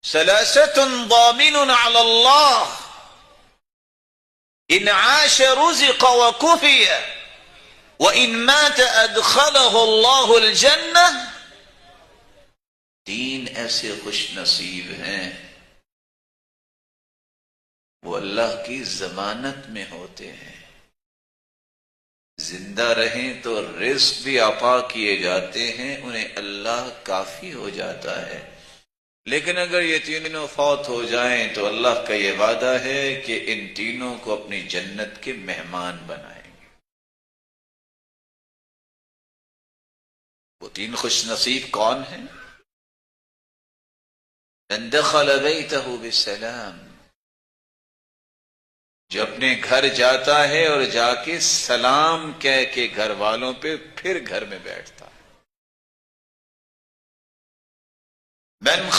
ثلاثة ضامن على الله إن عاش رزق وكفي وإن مات أدخله الله الجنة. تین ایسے خوش نصیب ہیں وہ اللہ کی ضمانت میں ہوتے ہیں، زندہ رہیں تو رزق بھی عطا کیے جاتے ہیں، انہیں اللہ کافی ہو جاتا ہے، لیکن اگر یہ تینوں فوت ہو جائیں تو اللہ کا یہ وعدہ ہے کہ ان تینوں کو اپنی جنت کے مہمان بنائیں گے۔ وہ تین خوش نصیب کون ہیں؟ من دخل بیتہ بسلام، جو اپنے گھر جاتا ہے اور جا کے سلام کہہ کے گھر والوں پہ پھر گھر میں بیٹھتا ہے۔ من